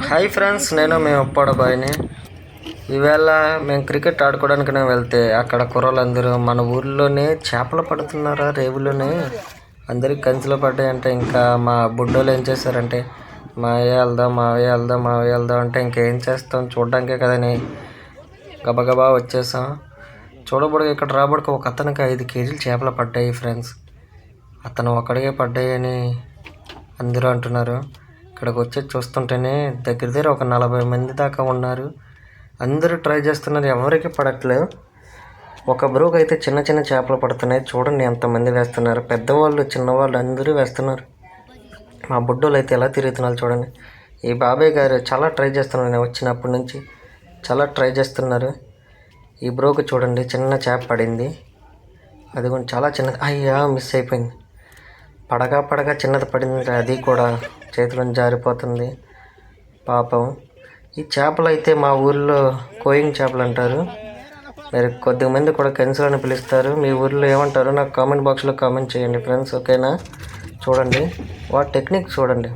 Hi friends, నేను మీ ఉప్పాడ బాయ్ని. ఈవేళ మేము క్రికెట్ ఆడుకోవడానికి వెళ్తే అక్కడ కుర్రలందరూ మన ఊర్లోనే చేపలు పడుతున్నారా రేవులోనే అందరికి కంచిలో పడ్డాయంటే ఇంకా మా బుడ్డోళ్ళు ఏం చేశారంటే మావయ్య వెళ్దాం అంటే ఇంకేం చేస్తాం, చూడడానికే కదని గబగబా వచ్చేసాం. చూడబడికి ఇక్కడ రాబడికి ఒక అతనికి 5 కేజీలు చేపలు పడ్డాయి ఫ్రెండ్స్. అతను ఒక్కడికే పడ్డాయని అందరూ అంటున్నారు. ఇక్కడికి వచ్చి చూస్తుంటేనే దగ్గర ఒక 40 మంది దాకా ఉన్నారు. అందరూ ట్రై చేస్తున్నారు, ఎవరికి పడట్లేదు. ఒక బ్రోకి అయితే చిన్న చిన్న చేపలు పడుతున్నాయి. చూడండి ఎంతమంది వేస్తున్నారు, పెద్దవాళ్ళు చిన్నవాళ్ళు అందరూ వేస్తున్నారు. మా బుడ్డోళ్ళు అయితే ఎలా తిరుగుతున్నారు చూడండి. ఈ బాబాయ్ గారు చాలా ట్రై చేస్తున్నారు, నేను వచ్చినప్పటి నుంచి చాలా ట్రై చేస్తున్నారు. ఈ బ్రోకి చూడండి చిన్న చేప పడింది, అది కూడా చాలా చిన్నది. అయ్యా మిస్ అయిపోయింది. పడగా చిన్నది పడింది, అది కూడా చేతిలో జారిపోతుంది పాపం. ఈ చేపలు అయితే మా ఊర్లో కోయింగ్ చేపలు అంటారు, మరి కొద్దిమంది కూడా కెన్సులని పిలుస్తారు. మీ ఊర్లో ఏమంటారు నాకు కామెంట్ బాక్స్లో కామెంట్ చేయండి ఫ్రెండ్స్, ఓకేనా. చూడండి వాటి టెక్నిక్ చూడండి.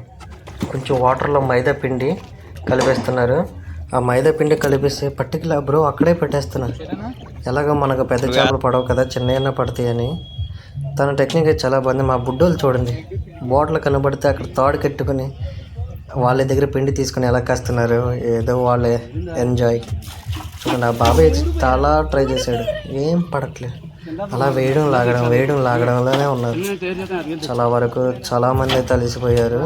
కొంచెం వాటర్లో మైదా పిండి కలిపేస్తున్నారు. ఆ మైదా పిండి కలిపేస్తే పర్టికులర్ బ్రో అక్కడే పెట్టేస్తున్నారు. ఎలాగో మనకు పెద్ద చేపలు పడవు కదా, చిన్న పడతాయని. తన టెక్నిక్ చాలా బాగుంది. మా బుడ్డోళ్ళు చూడండి, బాటిల్ కనబడితే అక్కడ తాడు కట్టుకొని వాళ్ళ దగ్గర పిండి తీసుకొని ఎలా కాస్తున్నారు, ఏదో వాళ్ళే ఎంజాయ్. చూడండి ఆ బాబాయ్ చాలా ట్రై చేశాడు, ఏం పడట్లేదు. అలా వేయడం లాగడంలోనే ఉన్నారు. చాలా వరకు చాలామంది అయితే అలసిపోయారు.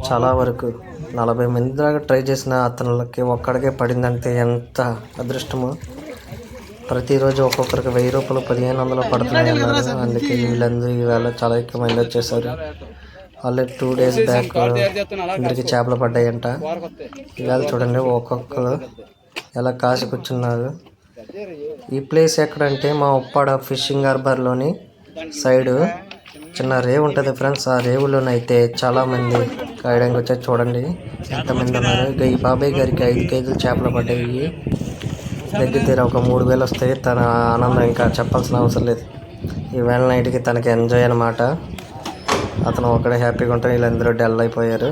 చాలా వరకు 40 మంది దాకా ట్రై చేసిన అతనులకి ఒక్కడికే పడిందంటే ఎంత అదృష్టమో. ప్రతిరోజు ఒక్కొక్కరికి 1000 రూపాయలు 1500 పడుతున్నాయి అన్నారు. అందుకే వీళ్ళందరూ ఈవేళ చాలా ఎక్కువ మంది వచ్చేసారు. ఆల్రెడీ 2 డేస్ బ్యాక్ అందరికి చేపలు పడ్డాయంట. ఇవాళ చూడండి ఒక్కొక్కరు ఎలా కాసి కూర్చున్నారు. ఈ ప్లేస్ ఎక్కడంటే మా ఉప్పాడ ఫిషింగ్ హార్బర్లోని సైడు చిన్న రేవు ఉంటుంది ఫ్రెండ్స్. ఆ రేవులోనైతే చాలామంది కాయడానికి వచ్చారు. చూడండి ఎంతమంది ఉన్నారు. ఈ బాబాయ్ గారికి 5 కేజీలు చేపలు పడ్డాయి. దగ్గర ఒక 3000 వస్తాయి. తన ఆనందం ఇంకా చెప్పాల్సిన అవసరం లేదు. ఈవేళ నైట్కి తనకి ఎంజాయ్ అనమాట. అతను ఒక్కడే హ్యాపీగా ఉంటాడు, వీళ్ళందరూ డల్ అయిపోయారు.